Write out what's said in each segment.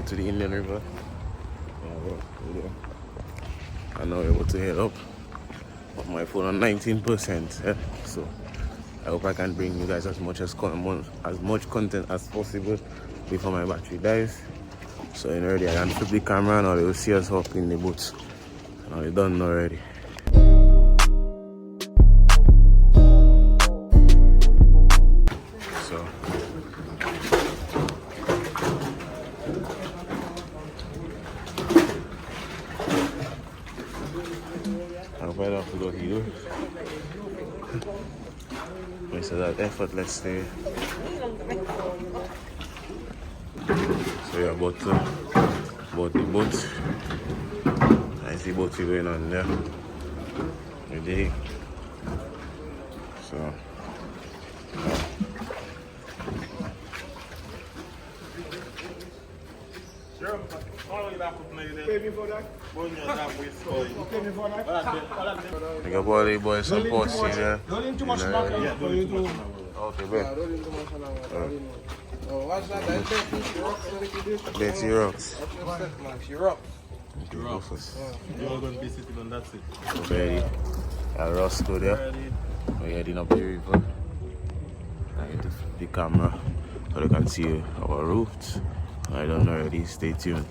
to the Indian River. And now we're able to head up. My phone on 19%, so I hope I can bring you guys as much content as possible before my battery dies. So already I can flip the camera and they will see us up in the boat. Now we're done already. So I hope I don't have to go here. So that effortlessly. So you're about the boat. I see boats going on there. Ready? So I got all the boys support here. Don't too much back for you to. Okay, bro. Oh, what's that? Betty rocks. She rocks. You're going to be sitting on that seat. Ready? Roscoe there. We're heading up the river. I get to flip the camera so you can see our route. I don't know already. Stay tuned.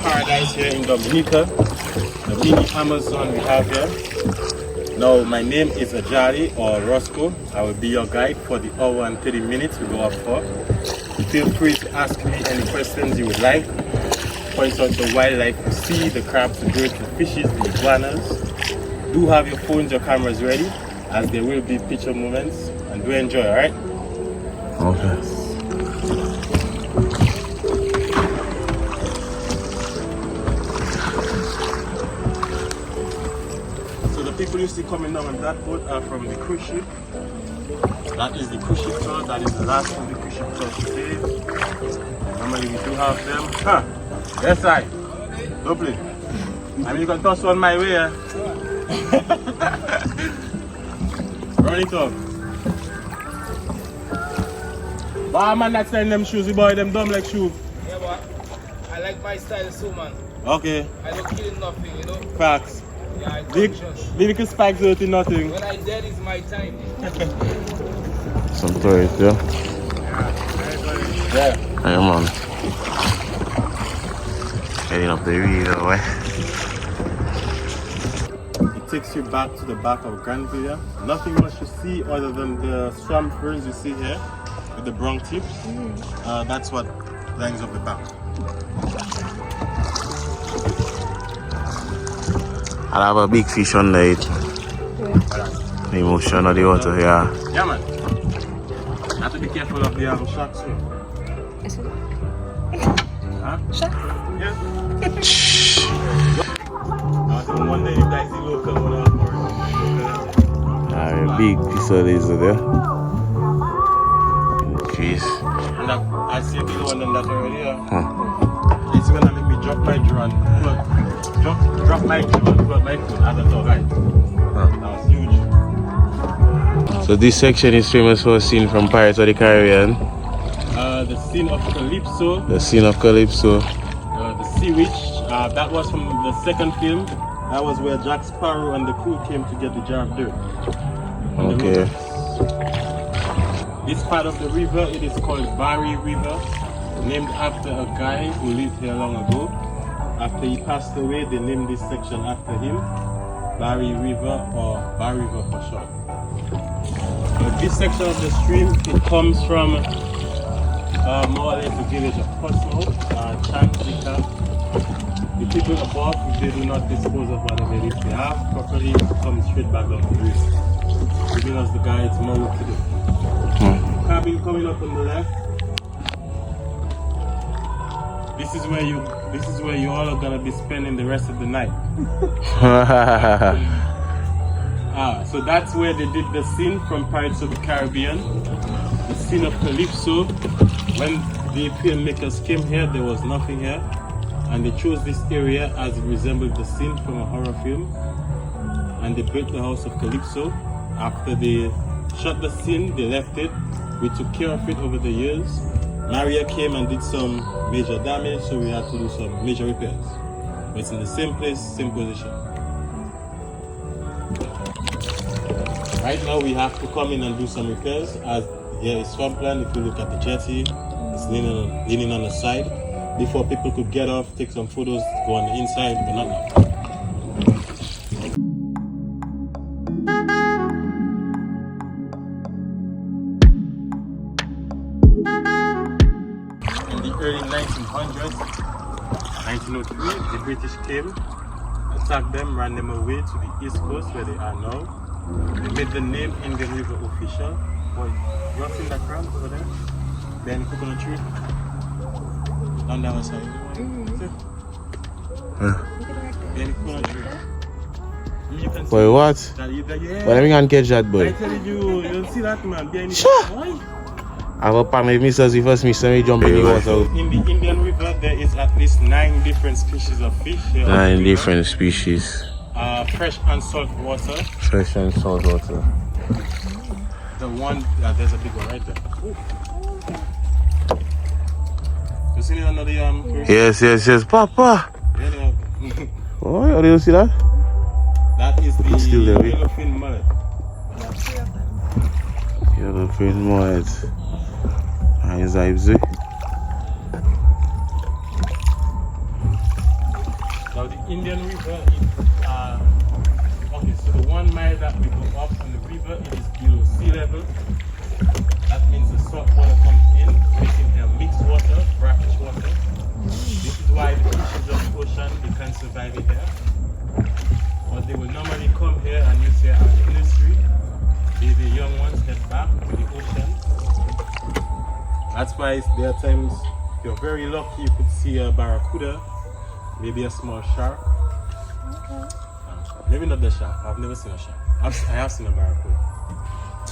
Paradise here in Dominica. The mini Amazon we have here. Now, my name is Ajali or Roscoe. I will be your guide for the hour and 30 minutes we go up for. Feel free to ask me any questions you would like. Point out the wildlife you see, the crabs, the birds, the fishes, the iguanas. Do have your phones, your cameras ready, as there will be picture moments. And do enjoy, alright? Okay. People you see coming down on that boat are from the cruise ship. That is the cruise ship tour. That is the last of the cruise ship tour today. Normally we do have them. Huh? Yes, I. Lovely. I mean, you can toss one my way. Run it up. Wow, man, that's selling them shoes, boy. Them dumb like shoes. Yeah, but I like my style so, man. Okay. I don't kill nothing, you know. Facts. Yeah, I Lyrical spikes out in nothing. when I dead is my time. Some tourists, yeah? Yeah. I am on. Heading up the river, It takes you back to the back of Granville. Nothing much to see other than the swamp ferns you see here with the brown tips. That's what lines up the back. I have a big fish on there. The emotion of the water here. Yeah, man. You have to be careful of the sharks too. Huh? Sharks? Yeah. Shh. I think one day you guys see local one A big piece of this there. Jeez. And I see a big one on that already. It's gonna make me drop my drone. Drop my drone, plug my phone as a dog, right? That was huge. So this section is famous for a scene from Pirates of the Caribbean. The scene of Calypso. The scene of Calypso. The Sea Witch. That was from the second film. That was where Jack Sparrow and the crew came to get the jar of dirt. Okay. This part of the river, it is called Barry River, named after a guy who lived here long ago. After he passed away, they named this section after him, Barry River, or Barry River for short. But this section of the stream, it comes from more or less the village of Cosmo, Chantica. The people above, if they do not dispose of whatever it is they have properly, it comes straight back down to the river. Giving us the guides more work to do. Cabin coming up on the left. This is where you all are gonna be spending the rest of the night. So that's where they did the scene from Pirates of the Caribbean. The scene of Calypso. When the filmmakers came here, there was nothing here. And they chose this area as it resembled the scene from a horror film. And they built the house of Calypso. After they shot the scene, they left it. We took care of it over the years. Maria came and did some major damage, so we had to do some major repairs. But it's in the same place, same position. Right now we have to come in and do some repairs, as here is swampland. If you look at the jetty, it's leaning on the side. Before people could get off, take some photos, go on the inside, but not now. In the early 1900s, 1903, the British came, attacked them, ran them away to the east coast where they are now. They made the name Indian River official. Boy, you have seen that crowd over there? Behind the coconut tree? On the other side. Behind the coconut tree. You can see Boy, what? that, yeah. But let me go and catch that, boy. I tell you, you'll see that man behind the Sure. I will pan with Mr. The first Mr. Me jump in the water. In the Indian River, there is at least 9 different species of fish. 9 different species. Fresh and salt water. Fresh and salt water. The one, there's a big one right there. Ooh. You see another Yes, Papa. Yeah, Oh, do you see that? that is the Still there, yellowfin mullet. Yellowfin mullet. Nice vibes, eh? Now the Indian River is, okay, so the 1 mile that we go up on the river, it is below sea level. That means the salt water comes in, making a mixed water, brackish water. This is why the fishes of the ocean, they can survive it here. But they will normally come here and use their industry. The young ones head back to the ocean. That's why there are times, if you're very lucky, you could see a barracuda, maybe a small shark. Maybe not the shark. I've never seen a shark. I have seen a barracuda.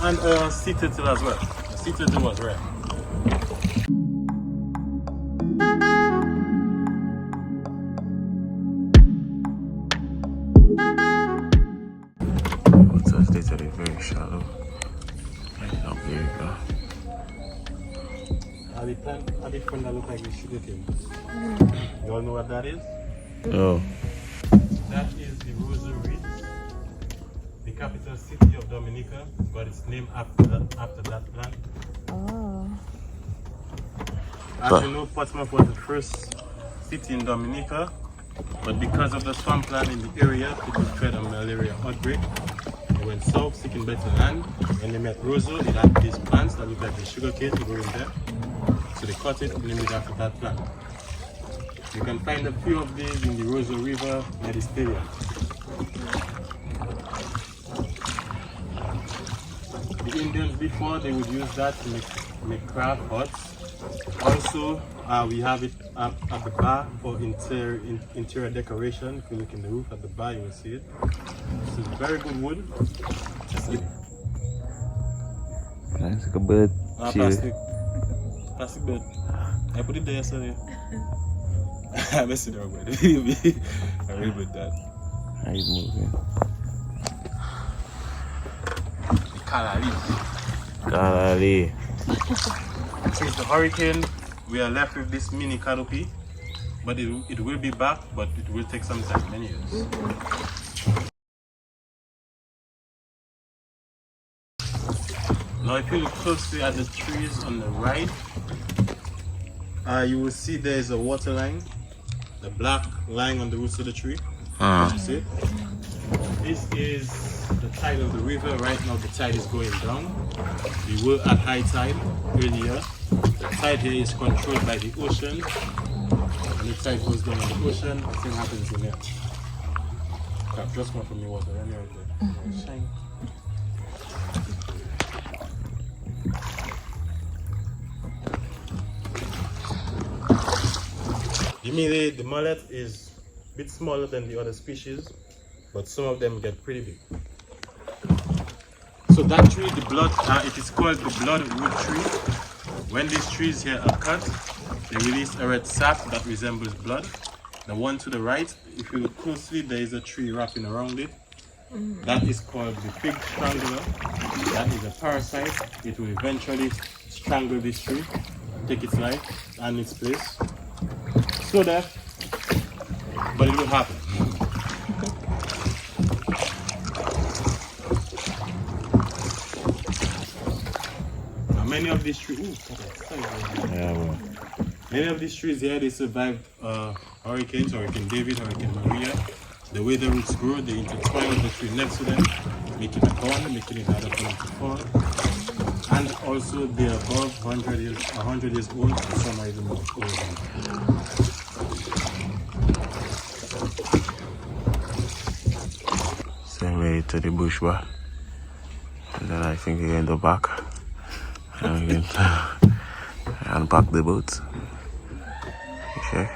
And a sea turtle as well. The sea turtle was rare. Water's literally very shallow. Up there you go. Are the friend that look like the sugar cane? You all know what that is? No. That is the Rosary, the capital city of Dominica, got its name after that plant. Oh. As you know, Portsmouth was the first city in Dominica, but because of the swampland in the area, people feared a malaria outbreak. They went south seeking better land. When they met Roseau, it had these plants that look like the sugar cane growing there. So they cut it and named it after that plant. You can find a few of these in the Roseau River near the stadium. The Indians before, they would use that to make craft huts. Also, we have it at the bar for interior decoration. If you look in the roof at the bar, you will see it. This is very good wood. Nice, like a bird. Plastic bird. I put it there yesterday. I messed it wrong, but I really with that. How you moving? Kalali. Since the hurricane, we are left with this mini canopy, but it will be back, but it will take some time, many years. Now if you look closely at the trees on the right, you will see there is a water line, the black line on the roots of the tree. You see it? This is the tide of the river. Right now the tide is going down. We were at high tide earlier. The tide here is controlled by the ocean. When the tide goes down in the ocean, the same happens in here. Just one from the water, right there. Shine. The mullet is a bit smaller than the other species, but some of them get pretty big. So that tree, the blood, it is called the bloodwood tree. When these trees here are cut, they release a red sap that resembles blood. The one to the right, if you look closely, there is a tree wrapping around it. That is called the fig strangler. That is a parasite. It will eventually strangle this tree. take its life and its place. So there, but it will happen. Now, many of these trees, many of these trees here, they survived hurricanes, Hurricane David, Hurricane Maria. The way the roots grow, they intertwine with the tree next to them, making a bond, making it harder for them to fall. And also, they're above 100 years old, and some are even more old. Same way to the bush bar. And then I think we end up back. And we can unpack the boat. Okay.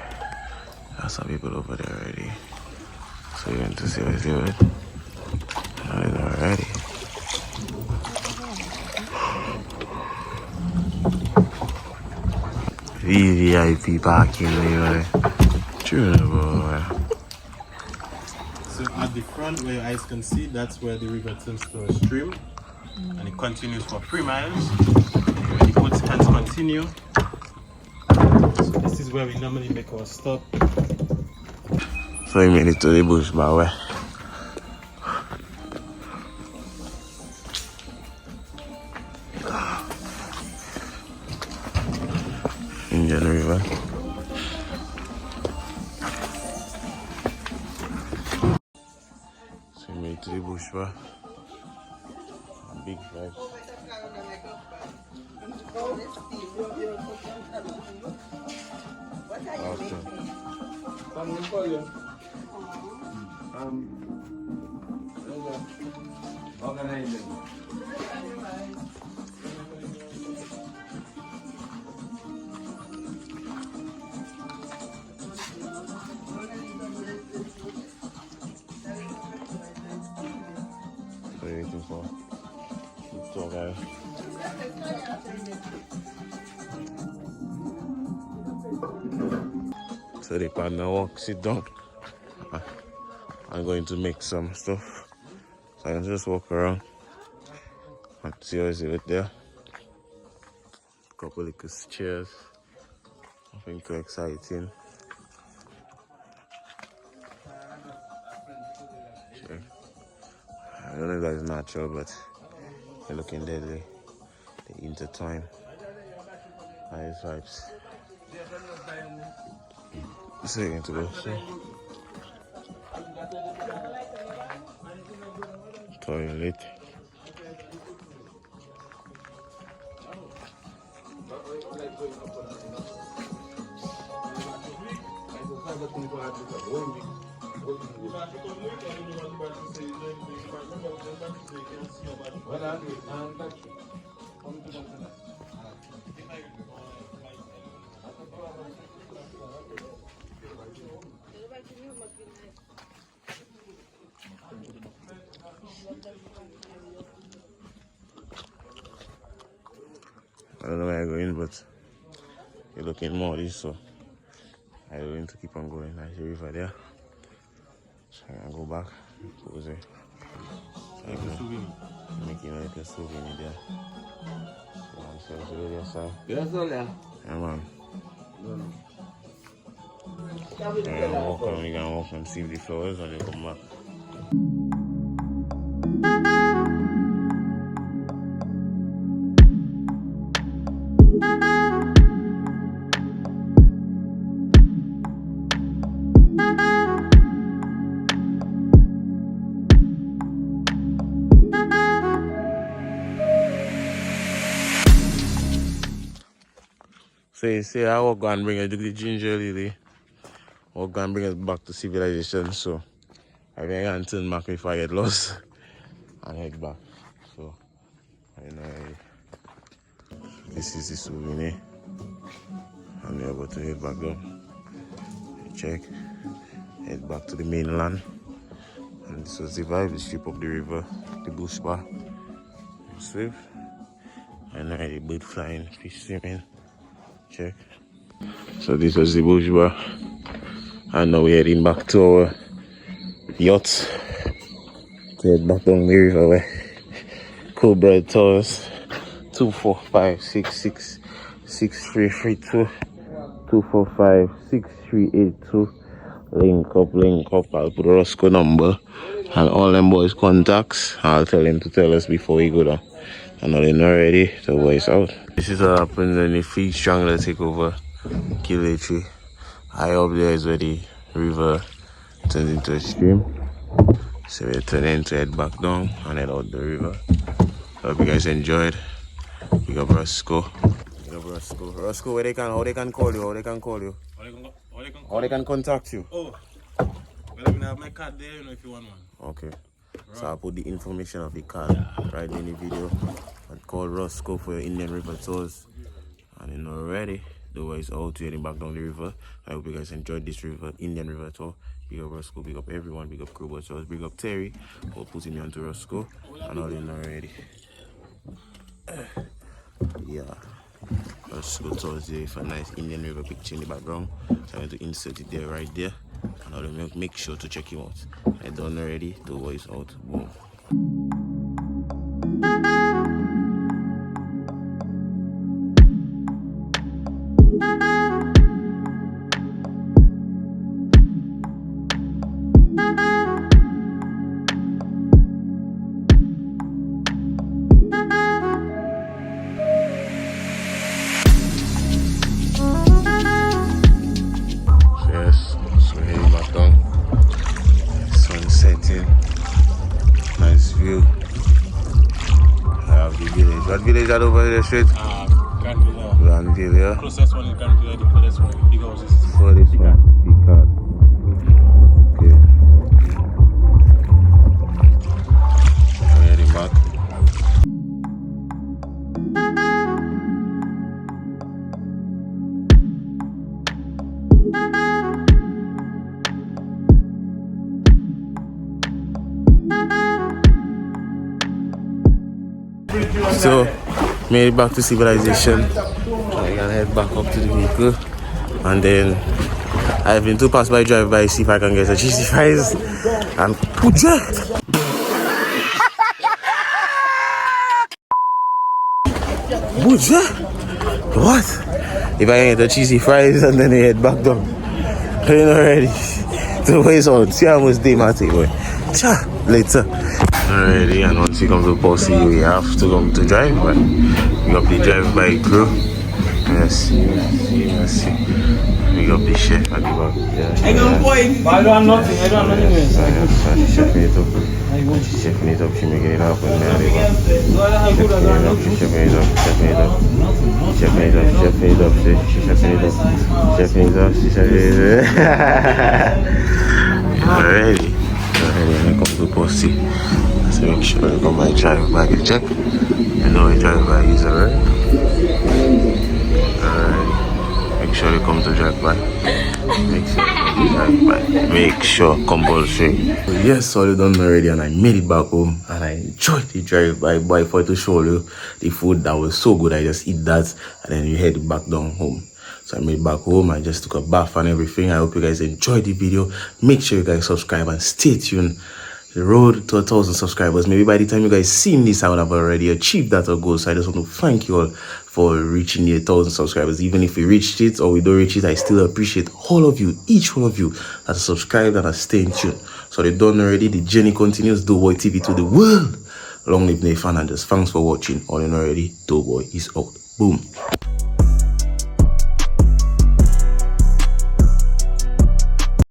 There's some people over there already. So you're going to see what's doing. And already. VVIP parking anyway. True boy. So at the front where your eyes can see, that's where the river turns to a stream. And it continues for 3 miles. The boat's hands continue. So this is where we normally make our stop. So we made it to the bush by way. Indian River. So we made it to the bush bar. Big vibes. What are you waiting for? Let's go, guys. So the partner walk, sit down. I'm going to make some stuff. So I can just walk around and see how is it there. Couple of chairs. Nothing too exciting. Sure. I don't know if that is natural, but they're looking deadly. They intertwine. Nice vibes. So you're going to go. So. Toilet. I don't know where I'm going, but you're looking muddy, so I'm going to keep on going. There's a river there. So I'm going to go back. Pose it. Making like a souvenir there. So I'm going to say, yes, sir. Yeah, man. We're going to walk and see the flowers and then come back. Say I will go and bring the ginger lily. We'll go and bring us back to civilization. So I think I can turn back if I get lost and head back. So I know this is the souvenir. And we're about to head back down. Check. Head back to the mainland. And this was the vibe, the strip of the river, the bush bar. Swim. And now the bird flying, fish swimming. Check. So this was the bush bar. And now we're heading back to our yacht. To head back down the river where Cobra Towers 2, 4, 5, 6, 6, 6332 245 6382. Link up. I'll put Roscoe number and all them boys contacts. I'll tell them to tell us before we go down. I know they're not ready, the voice out. This is what happens when the feet strangler take over Kilichi. High up there is where the river turns into a stream. So we're turning to head back down and head out the river. Hope you guys enjoyed. Big up Roscoe. Roscoe, how they can call you? How they can contact you? Oh, well, I have my card there, if you want one. Okay. Right. So I'll put the information of the card right in the video. And call Roscoe for your Indian River tours. And you're not ready. The way is out to heading back down the river. I hope you guys enjoyed this Indian River tour. Big up Roscoe, big up everyone, big up Crowbar Tours, big up Terry for putting me onto Roscoe. And all you're not ready. Yeah. Roscoe tours there for a nice Indian River picture in the background. So I'm going to insert it there, right there. And I'll make sure to check him out. I done already, the voice out. Boom. What village are over there straight? Granville. Closest one is Granville, the furthest one, big houses. Furthest one, Picard. Okay. I'm heading back. So, made it back to civilization. I can head back up to the vehicle. And then I've been to pass by drive by, see if I can get a cheesy fries and put it. What? If I can get the cheesy fries and then I head back down. You know already. So ways on. See how much day my take away. Later. Already, and once you come to Posse, we have to come to drive by. We got the drive by crew. Let's see. We got the chef at the back. Yeah. I don't point. I don't have nothing. I don't have anything. She's chefing it up. She's chefing it up. She's making it happen. She's chefing it up. Already. When I come to Posse, so make sure you come by drive by the check. You know you drive by is alright. Make sure you come to drive by. Make sure compulsory. Yes, all you done already, and I made it back home and I enjoyed the drive by for to show you the food that was so good. I just eat that and then you head back down home. So I made it back home. I just took a bath and everything. I hope you guys enjoyed the video. Make sure you guys subscribe and stay tuned. The road to 1,000 subscribers. Maybe by the time you guys seen this, I would have already achieved that goal. So I just want to thank you all for reaching the 1,000 subscribers. Even if we reached it or we don't reach it, I still appreciate all of you, each one of you that are subscribed and are staying tuned. So they're done already. The journey continues. Doughboy TV to the world. Long live Nathan, and just thanks for watching. All in already. Doughboy is out. Boom.